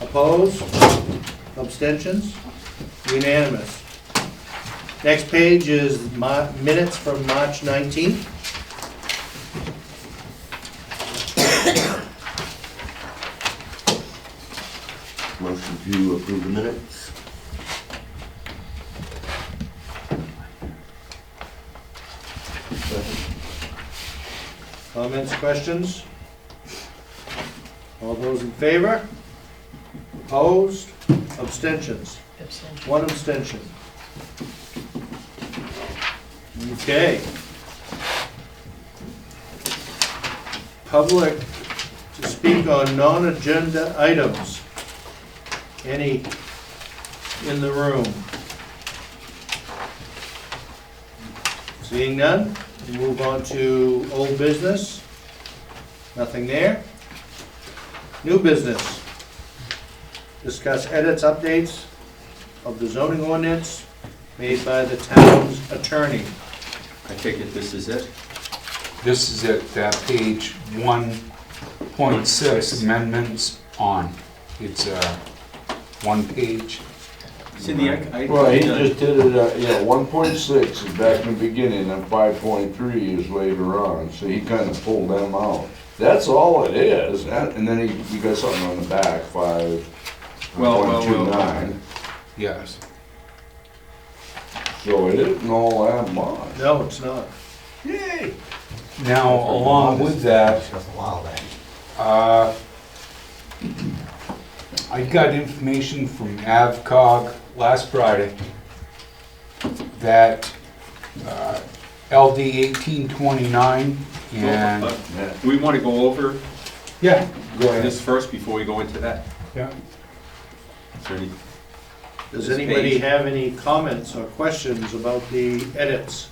Opposed? Abstentions? Unanimous. Next page is minutes from March 19th. Motion to approve the minutes. Comments, questions? All those in favor? Opposed? Abstentions? Abstention. One abstention. Okay. Public to speak on non-agenda items. Any in the room? Seeing none, we move on to old business. Nothing there. New business. Discuss edits, updates of the zoning ordinance made by the town's attorney. I take it this is it? This is it, page 1.6 amendments on. It's one page. Cindy, Well, he just did it, 1.6 is back in the beginning, and 5.3 is later on, so he kind of pulled them out. That's all it is, and then you got something on the back, 5.29. Yes. So it isn't all that much. No, it's not. Yay! Now, along with that, I got information from AvCog last Friday that LD 1829 and... Do we want to go over Yeah, go ahead. this first before we go into that? Yeah. Is there any? Does This anybody page. have any comments or questions about the edits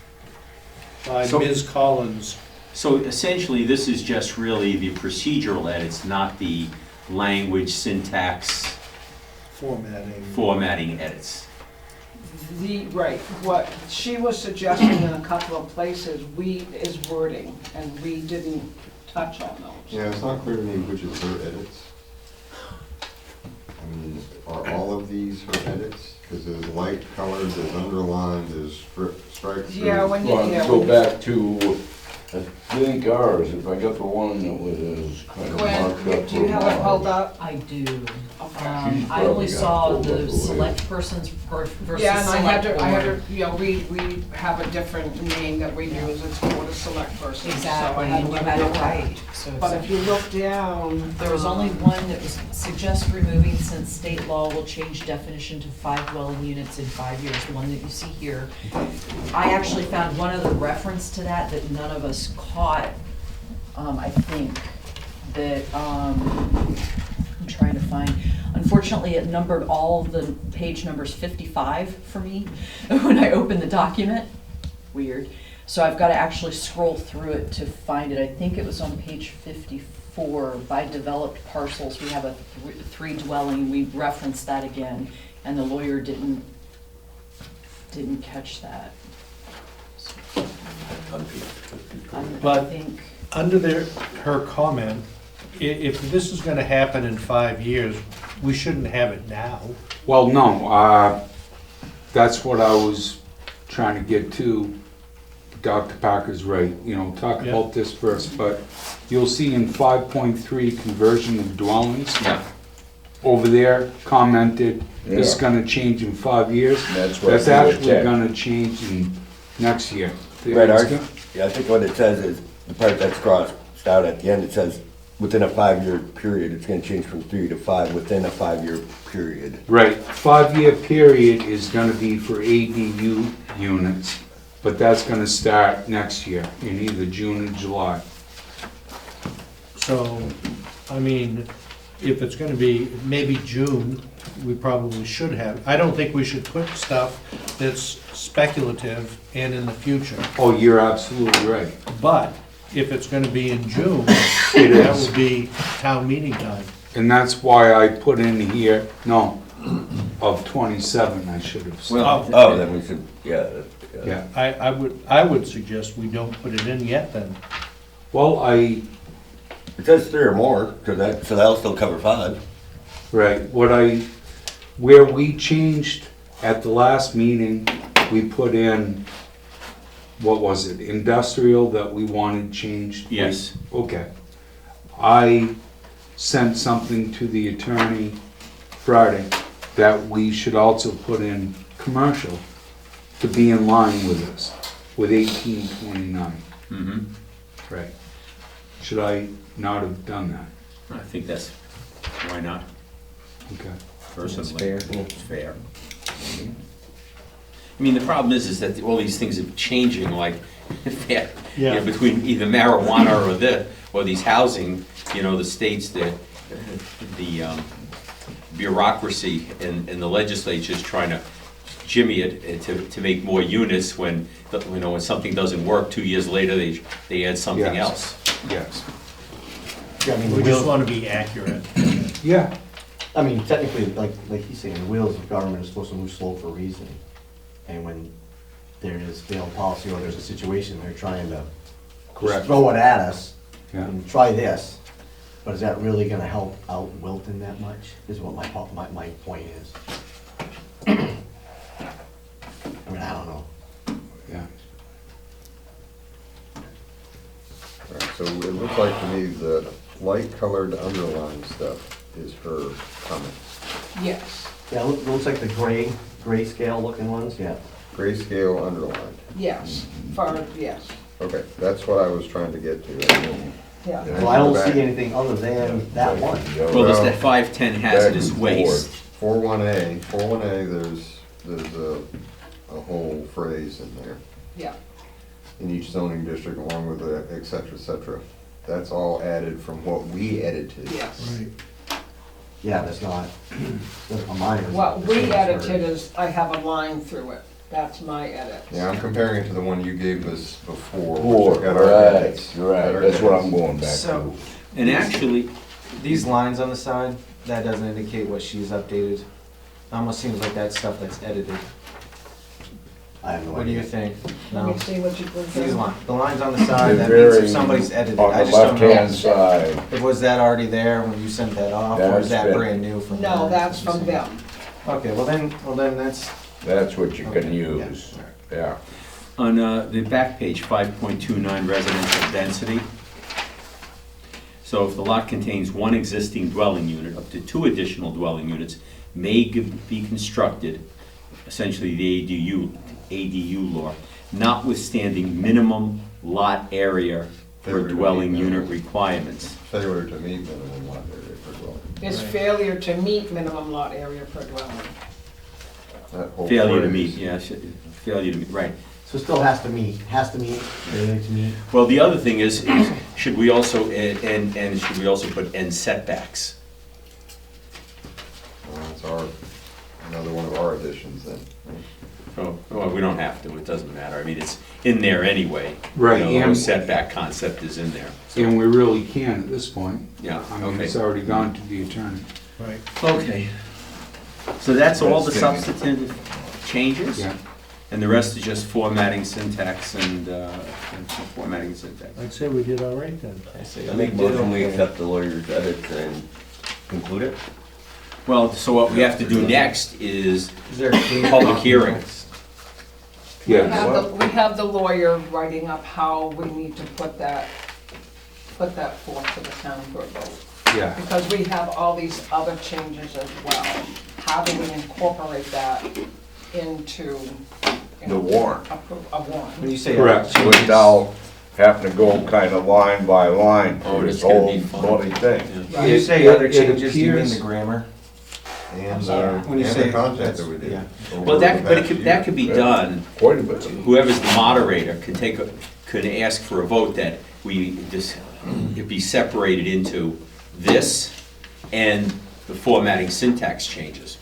by So- Ms. Collins? So essentially, this is just really the procedural edits, not the language, syntax, formatting edits. Right, what she was suggesting in a couple of places, is wording, and we didn't touch on those. Yeah, it's not clear to me which is her edits. I mean, are all of these her edits? Because there's light colored, there's underlined, there's strike through. Yeah, when you, Well, yeah, go when- back to, I think ours, if I got the one that was kind of marked Gwen, up do you for have it pulled Mars. up? I do. She's I probably only got saw pulled up the the way. select persons versus Yeah, and I had select to, board. we have a different name that we use, it's Board of Select Persons. so I Exactly, had and to you look had it it up. right. So But it's- if you look down. There was only one that was suggest removing since state law will change definition to 5 dwelling units in 5 years, the one that you see here. I actually found one other reference to that none of us caught, I think, that, I'm trying to find. Unfortunately, it numbered all of the page numbers 55 for me when I opened the document. Weird. So I've got to actually scroll through it to find it. I think it was on page 54. By developed parcels, we have a three dwelling. We referenced that again, and the lawyer didn't catch that. But- I think, Under her comment, if this is gonna happen in 5 years, we shouldn't have it now. Well, no, that's what I was trying to get to. Dr. Parker's right, talk Yeah. about this first, but you'll see in 5.3 conversion of dwellings. Yeah. Over there commented, it's Yeah. gonna change in 5 years. That's what That's I would actually check. gonna change in next year. Right, It's Art? go- Yeah, I think what it says is, the part that's crossed out at the end, it says, within a 5-year period, it's gonna change from 3 to 5, within a 5-year period. Right, 5-year period is gonna be for ADU units, but that's gonna start next year, in either June or July. So, I mean, if it's gonna be maybe June, we probably should have. I don't think we should put stuff that's speculative and in the future. Oh, you're absolutely right. But if it's gonna be in June, It that is. will be town meeting time. And that's why I put in here, no, of 27, I should have said. Well, Oh, then we should, yeah. Yeah, I would suggest we don't put it in yet then. well, It says 3 or more, so that'll still cover 5. Right, where we changed at the last meeting, we put in, what was it, industrial that we wanted changed? Yes. Okay. I sent something to the attorney Friday that we should also put in commercial to be in line with this, with 1829. Mm-hmm. Right. Should I not have done that? I think that's, why not? Okay. Personally. It's fair. It's fair. I mean, the problem is that all these things are changing, like, you know, between either marijuana or these housing, you know, the states, the bureaucracy and the legislature is trying to jimmy it to make more units when, you know, when something doesn't work, 2 years later, they add something Yes. else. Yes. Yeah, I mean, the We just wheels, want to be accurate. Yeah. I mean, technically, like he's saying, the wheels of government are supposed to move slow for a reason. And when there is failed policy or there's a situation, they're trying to Correct. just throw it at us Yeah. and try this. But is that really gonna help out Wilton that much, is what my point is. I mean, I don't know. Yeah. Alright, so it looks like to me the light colored underlying stuff is her comment. Yes, Yeah, it looks like the grayscale looking ones, yeah. Grayscale underlined. yes, yes, Okay, that's what I was trying to get to. yeah. Well, I don't see anything other than that one. Well, there's that 510 hazardous Back and waste. 41A, there's a whole phrase in there. Yeah, In each zoning district along with the et cetera. That's all added from what we edited. yes. Yeah, that's not, mine is. What we edited is, I have a line through it. That's my edit. Yeah, I'm comparing it to the one you gave us before. Four, which had our right, edits. right, Had our that's what I'm edits. going back So, to. And actually, these lines on the side, that doesn't indicate what she's updated. Almost seems like that's stuff that's edited. I have no What do you idea. think? Let me No? see what you put These there. lines, the lines on the side, They're that means if very somebody's edited. I On the just don't know. left-hand side, If was that already there when you sent that off, or That's is that been- brand new from? No, her? that's from them. Okay, well then that's, that's what you can Okay, use, yeah. on the back page, 5.29 residential density. So if the lot contains one existing dwelling unit, up to 2 additional dwelling units may be constructed, essentially the ADU law, notwithstanding minimum lot area for Failure to dwelling meet unit minimum. requirements. Failure to meet minimum lot area per dwelling. Is failure to meet minimum lot area per dwelling. That whole Failure to phrase. meet, yeah, failure to meet, right. So it still has to meet, failure to meet. Well, the other thing is should we also, and should we also put end setbacks? That's another one of our additions then. Oh, well, we don't have to, it doesn't matter, I mean, it's in there anyway. Right, You know, the whole and- setback concept is in there. So, And we really can at this point. yeah, I mean, okay. it's already gone to the attorney. Right. Okay. So that's all the That's gonna be- substantive changes? Yeah. And the rest is just formatting syntax and formatting syntax. I'd say we did all right then. I say. I make motion, we accept the lawyer's edits and conclude it. Well, so what we have to do next is, Is there a clean Public copy hearing. next? Yeah. We have the lawyer writing up how we need to put that forth to the town for a vote. Yeah. Because we have all these other changes as well. How do we incorporate that into, you The know, warrant, a warrant? When you say. Correct. changes- without having to go kind of line by line Oh, through it's this gonna whole be fun. bloody thing. When you say It- other it changes, do you mean appears- the grammar? And sorry. When you and say the content that's- that we did. yeah. well, that, but it could, that could be Yeah. done, Quite a bit. whoever's the moderator could ask for a vote that it be separated into this and the formatting syntax changes.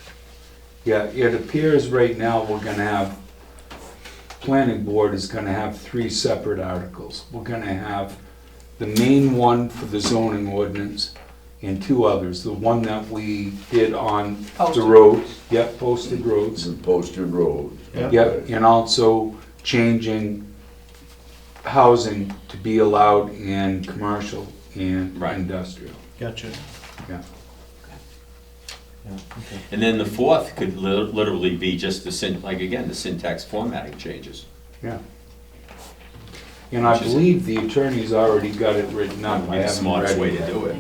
Yeah, it appears right now we're gonna have, planning board is gonna have 3 separate articles. We're gonna have the main one for the zoning ordinance and 2 others. The one that we did on the Posted. roads, yep, posted roads. The posted road. Yep, and also changing housing to be allowed in commercial and Right. industrial. Gotcha. Yeah. And then the fourth could literally be just the syntax formatting changes. Yeah. And I Which is- believe the attorney's already got it written up. That would I be the haven't smartest read way to do it.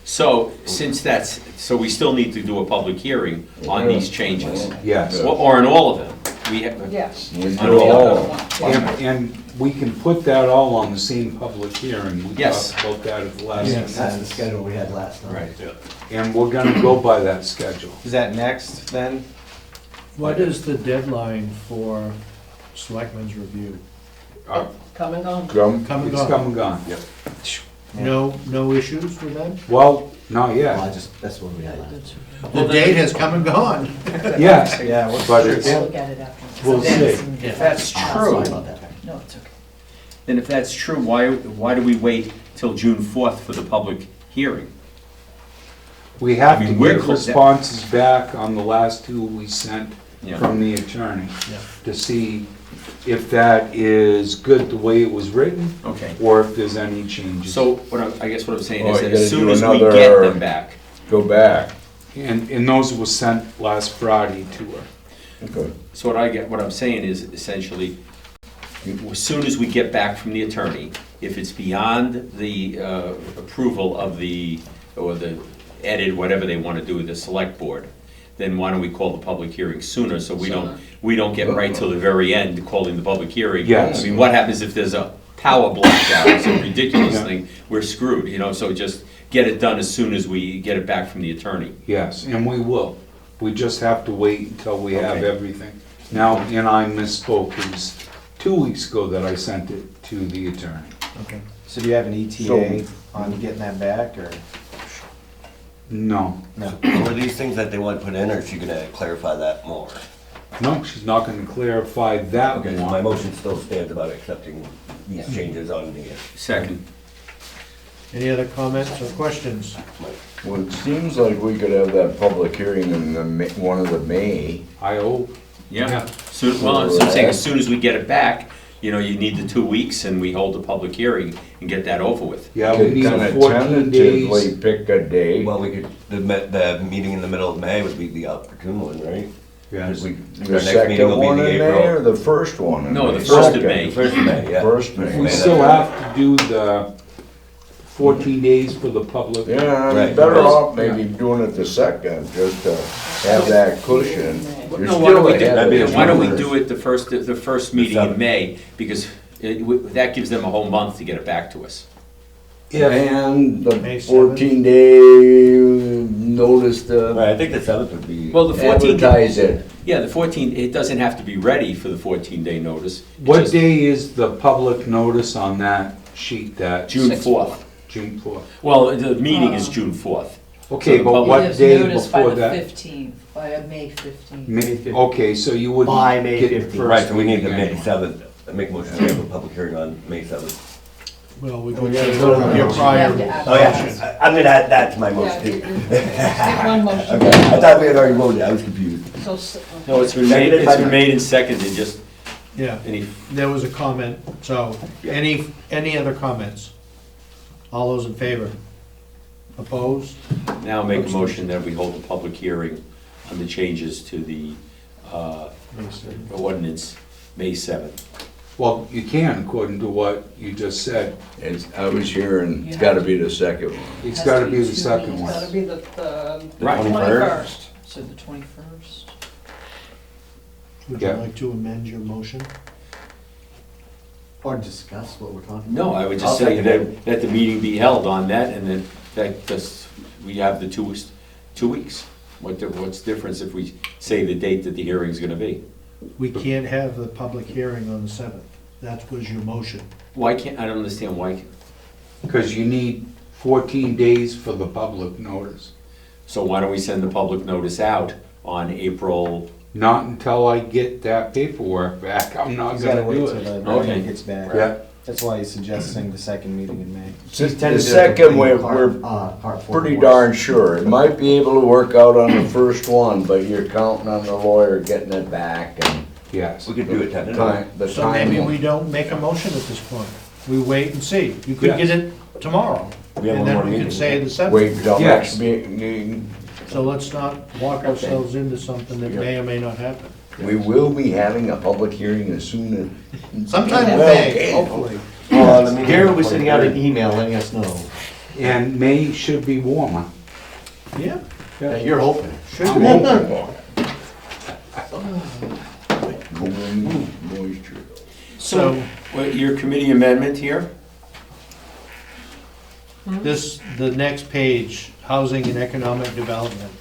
So, so we still need to do a public hearing on these changes, Yes. or on all of them. We have, Yes. We I do don't all. And we can put that all on the same public hearing. We Yes. talked about that at the last That's the meeting. schedule we had last time. right. And we're gonna go by that schedule. Is that next then? What is the deadline for selectmen's review? Come and go. Come, Come and It's go. come and gone. No issues with them? Well, not Well, yet. that's what we had last. The date has come and gone. Yes, Yeah, but it's, Look at it after. we'll see. If that's Sorry true, about that. No, it's okay. then if that's true, why do we wait till June 4th for the public hearing? We have I to mean, we're get clo- responses back on the last two we sent Yeah. from the attorney Yeah. to see if that is good the way it was written, Okay. or if there's any changes. So, I guess what I'm saying Oh, is you that gotta as soon do as we another- get them back, go back. And those were sent last Friday to her. Okay. so what I'm saying is essentially, as soon as we get back from the attorney, if it's beyond the approval of or the edit, whatever they want to do with the select board, then why don't we call the public hearing sooner, so we don't get right till the very end calling the public hearing? Yes. I mean, what happens if there's a power blackout, it's a ridiculous Yeah. thing, we're screwed, so just get it done as soon as we get it back from the attorney. Yes, and we will. We just have to wait until we have Okay. everything. Now, and I misspoke, it was 2 weeks ago that I sent it to the attorney. Okay. So do you have an ETA on getting that back, or? No, No. Were these things that they want to put in, or is she gonna clarify that more? no, she's not gonna clarify that Okay, so my one. motion still stands about accepting these changes on the, Second. Any other comments or questions? Well, it seems like we could have that public hearing in one of the May. I hope. Yeah, so, well, so I'm saying, as soon as we get it back, you need the 2 weeks, and we hold the public hearing and get that over with. Yeah, we need Kinda 14 tentatively days. pick a day. well, we could, the meeting in the middle of May would be the opportune one, right? Yes. We- The Our next meeting second will one be the in May or April. the first one in May? No, the first of Second. May. The first of May, yeah. First May. We still have to do the 14 days for the public. Yeah, Right. I'm better off maybe doing it the second, just to have that cushion. You're No, why don't we still do, ahead that'd be of a why don't we first. do it the first meeting in seventh. May, because that gives them a whole month to get it back to us. And May the 7th? 14-day notice Right, to I think the 7th would be. Well, the 14, advertise it. yeah, the 14, it doesn't have to be ready for the 14-day notice. It's What just day is the public notice on that sheet that? June 4th. June 4th. Well, the meeting is June 4th. Okay, So but public- what Gives day notice by before the that? 15th, by May 15th. May- Okay, so you wouldn't By May get the 15th. first Right, so we need the meeting May anyway. 7th, make a motion to have a public hearing on May 7th. Well, we We can gotta go vote on to your it. prior. You have to add- Oh, yeah, I'm gonna add that to my motion too. Take one motion. Okay, I thought we had already voted, I was confused. So, No, it's been Seconded by Mike. made and seconded, just Yeah, any, there was a comment, so, any other comments? All those in favor? Opposed? now make a motion that we hold a public hearing on the changes to the ordinance, May 7th. Well, you can, according to what you just said. I was hearing, it's gotta be the second one. It's Has gotta to be be the 2 second weeks. one. that'll be the The Right. 21st. So the 21st. Would you Yeah. like to amend your motion? Or discuss what we're talking about. No, I would I'll just say second it. that the meeting be held on that, and then we have the 2 weeks. What's the difference if we say the date that the hearing's gonna be? We can't have the public hearing on the 7th. That was your motion. Why can't, I don't understand why, Because you need 14 days for the public notice. so why don't we send the public notice out on April? Not until I get that paperwork back, I'm not He's gotta gonna wait do till it. the Okay. meeting gets back. Yeah, That's why he's suggesting the second meeting in May. The second, we're Part 4 pretty divorce. darn sure. It might be able to work out on the first one, but you're counting on the lawyer getting it back and yes. We could do it tentatively. the So maybe we time. don't make a motion at this point. We wait and see. You could get Yes. it tomorrow. We have and one more then we can meeting. say the seventh. Wait till Yes. next meeting. So let's not walk ourselves into something that may or may not happen. We will be having a public hearing as soon as. Sometime in Well, May, okay. hopefully. Gary will be sending out an email letting us know. And May should be warmer. Yeah. You're hoping. I'm hoping. Moisture. So What, your committee amendment here? the next page, housing and economic development.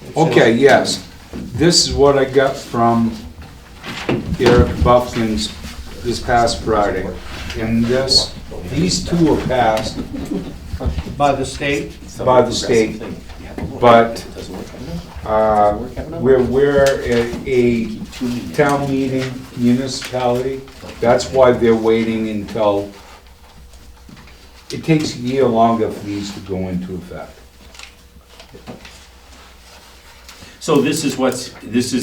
It says- Okay, yes. This is what I got from Eric Bufflin's this past Friday. And these two are passed By the state, by the state, but we're a town meeting municipality. That's why they're waiting until, it takes a year longer for these to go into effect. So this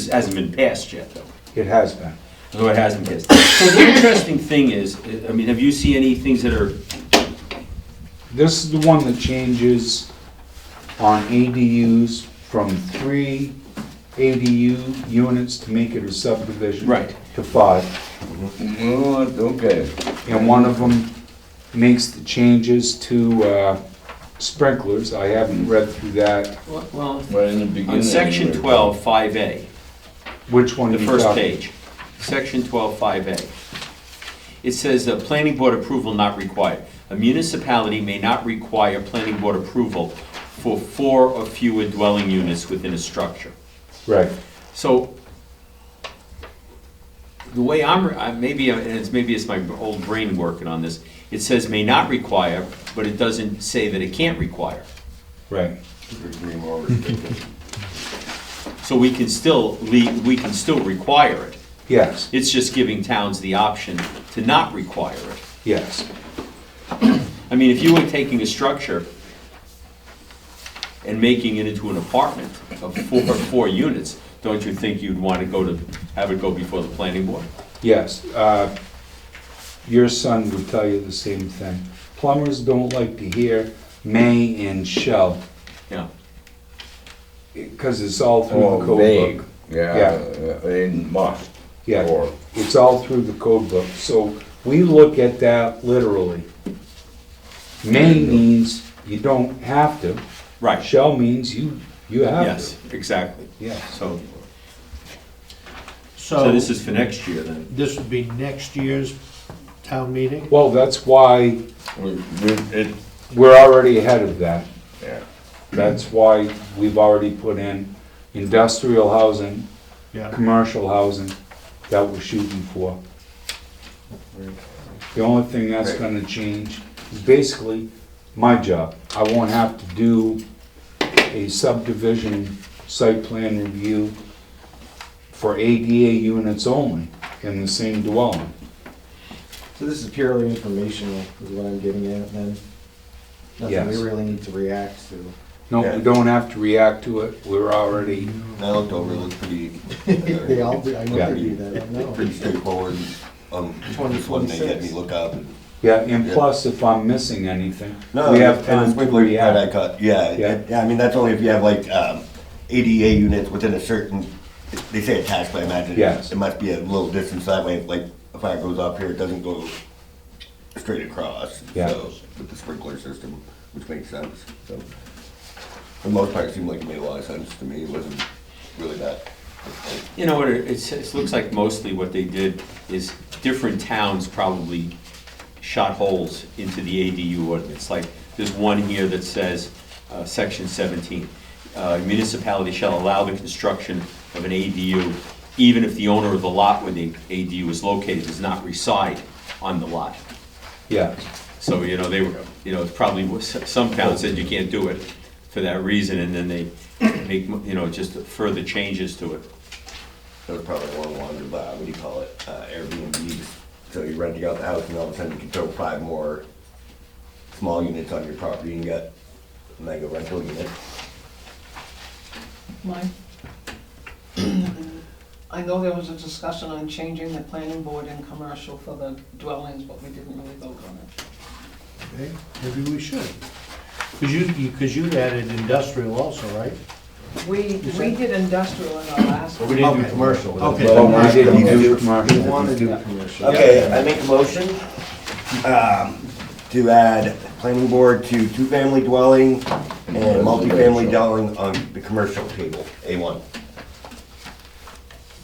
hasn't been passed yet, though. It has been. No, it hasn't passed. So the interesting thing is, I mean, have you seen any things that are, This is the one that changes on ADUs from 3 ADU units to make it a subdivision. Right. To 5. Okay. And one of them makes the changes to sprinklers. I haven't read through that. well, Right in the beginning. on section 12, 5A, Which one? the you first got? page, section 12, 5A. It says, planning board approval not required. A municipality may not require planning board approval for 4 or fewer dwelling units within a structure. Right. So, the way maybe it's my old brain working on this, it says may not require, but it doesn't say that it can't require. Right. So we can still require it. Yes, It's just giving towns the option to not require it. yes. I mean, if you were taking a structure and making it into an apartment of 4 units, don't you think you'd want to have it go before the planning board? Yes. Your son would tell you the same thing. Plumbers don't like to hear may and shall, Yeah. because it's all through the Oh, code vague. book. Yeah, they must. Yeah, Or, it's all through the code book. So we look at that literally. May means you don't have to. Right. Shall means you have to. Yes, exactly. Yes. So so this is for next year then? this would be next year's town meeting? Well, that's why it, we're already ahead of that. yeah. That's why we've already put in industrial housing, Yeah. commercial housing that we're shooting for. The only thing that's gonna change is basically my job. I won't have to do a subdivision site plan review for ADA units only in the same dwelling. So this is purely informational, is what I'm getting at then? Nothing Yes. we really need to react to. No, we don't have to react to it, we're already, I looked over, it looks pretty, They all, I know Yeah. they do that, I know. pretty straightforward. Just one thing you had me look up. yeah, and plus if I'm missing anything, No, we have and time the to sprinkler part I react. cut, yeah, Yeah. yeah, I mean, that's only if you have like, ADA units within a certain, they say attached, but I imagine Yes. it must be a little distance that way, like, if fire goes up here, it doesn't go straight across. Yeah. So, with the sprinkler system, which makes sense, so. For the most part, it seemed like it made a lot of sense to me, it wasn't really that. You know what, it looks like mostly what they did is different towns probably shot holes into the ADU ordinance. Like, there's one here that says, section 17, municipality shall allow the construction of an ADU even if the owner of the lot where the ADU is located does not reside on the lot. Yeah, So, you know, they were, you know, it's probably, some towns said you can't do it for that reason, and then they make, you know, just further changes to it. That was probably one, what do you call it, Airbnb. So you're renting out the house and all of a sudden you can throw 5 more small units on your property and get a mega rental unit. Mike? I know there was a discussion on changing the planning board in commercial for the dwellings, but we didn't really vote on it. Okay, maybe we should. Because you added industrial also, right? We did industrial in our last But one. we didn't do Okay. commercial. Okay. But we didn't You do do- commercial. Okay, I make a motion, to add planning board to two-family dwelling and multifamily dwelling on the commercial table, A1.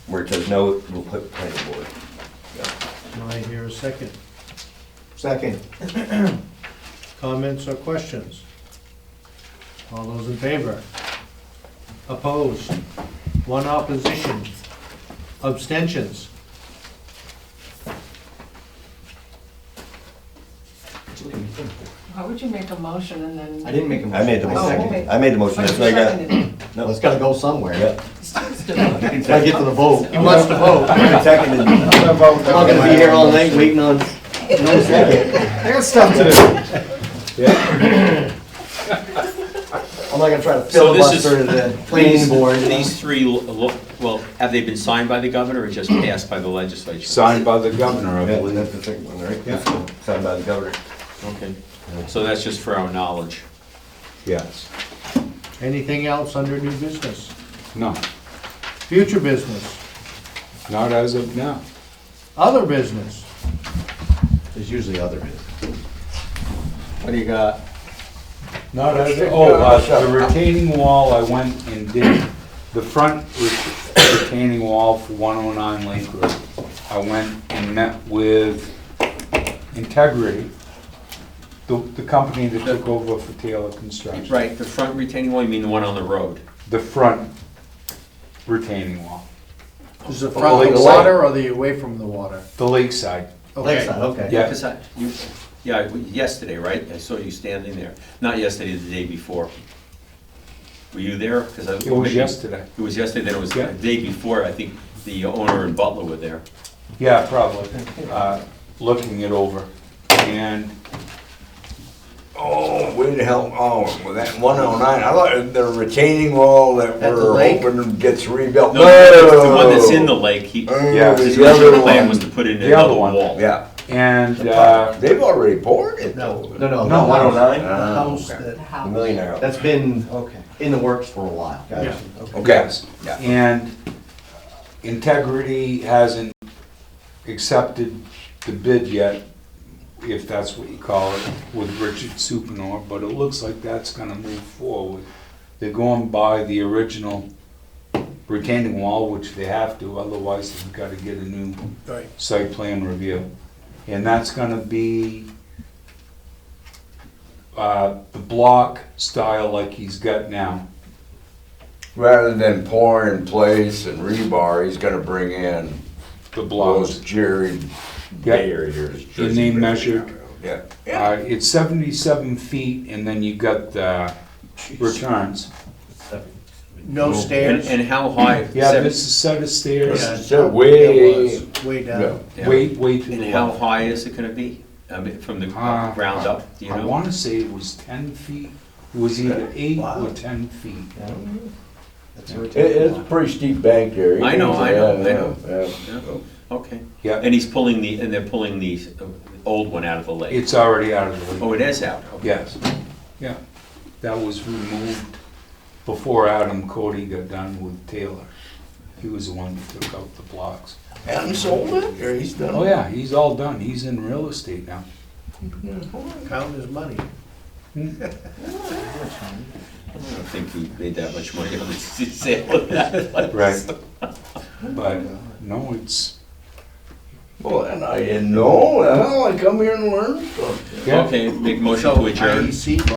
Where it says no, we'll put planning board. Do I hear a second? Second. Comments or questions? All those in favor? Opposed? One opposition? Abstentions? How would you make a motion and then? I didn't make a motion. I made the Oh, motion. okay. I made the motion, Oh, that's you what I got. seconded it. No, It's gotta go somewhere. Yep. Gotta get to the vote. He wants to vote. Seconded. I'm not gonna be here all night waiting on no second. I got stuff to do. I'm not gonna try to So this is- filibuster the planning board. These three, well, have they been signed by the governor or just passed by the legislature? Signed by the governor, I Yeah, believe. that's the second one, right? Yeah. Signed by the governor. Okay, so that's just for our knowledge. Yes. Anything else under new business? No, Future business? not as of now. Other business? There's usually other business. What do you got? Not as, the retaining wall, I went and did, the front retaining wall for 109 Lake Road. I went and met with Integrity, the company that took over for Taylor Construction. Right, the front retaining wall, you mean the one on the road? The front retaining wall, Is the front of the Lakeside. water or the away from the water? the lakeside. Okay. Lakeside, okay. Yeah. Because yesterday, right? I saw you standing there. Not yesterday, the day before. Were you there? 'Cause I- It was yesterday. It was yesterday, then it was Yeah. the day before, I think the owner and Butler were there. Yeah, probably, looking it over. And Oh, where the hell, well, that 109, I thought the retaining wall that At the we're lake? hoping gets rebuilt. No, the one that's in the lake, Yeah, his the other original plan one. was to put in The another other one. wall. Yeah, and they've already poured it No. though. No, No, 109? The house okay. that, The house. The millionaire. that's been Okay. in the works for a while. Yeah. Okay. yes, Yeah. and Integrity hasn't accepted the bid yet, if that's what you call it, with Richard Supernor, but it looks like that's gonna move forward. They're going by the original retaining wall, which they have to, otherwise they've gotta get a new Right. site plan review. And that's gonna be the block style like he's got now. Rather than pour in place and rebar, he's gonna bring in The those blocks. jerry Yeah. barriers. And they measured, Yeah. it's 77 feet and then you got the returns. No stairs? And how high? Yeah, there's a set of stairs, Yeah, So it way, was way down. Yeah. way to And the how left. high is it gonna be? I mean, from the ground up, do you I know? wanna say it was 10 feet, it was either 8 Wow. or 10 feet. That's a it's a pretty steep bank there. I know, I know, I Yeah, know. yeah, Yeah. Okay. Yeah, And they're pulling the old one out of the lake? it's already out of the Oh, lake. it is out? Okay. Yes, yeah. That was removed before Adam Cody got done with Taylor. He was the one that took out the blocks. yeah. And sold it, or he's done? Oh yeah, he's all done, he's in real estate now. Count his money. I don't think we made that much money on the sale of that. Right. But, no, it's, Well, and I didn't know, hell, I come here and learn stuff. yeah. Okay, make motion So to adjourn. IEC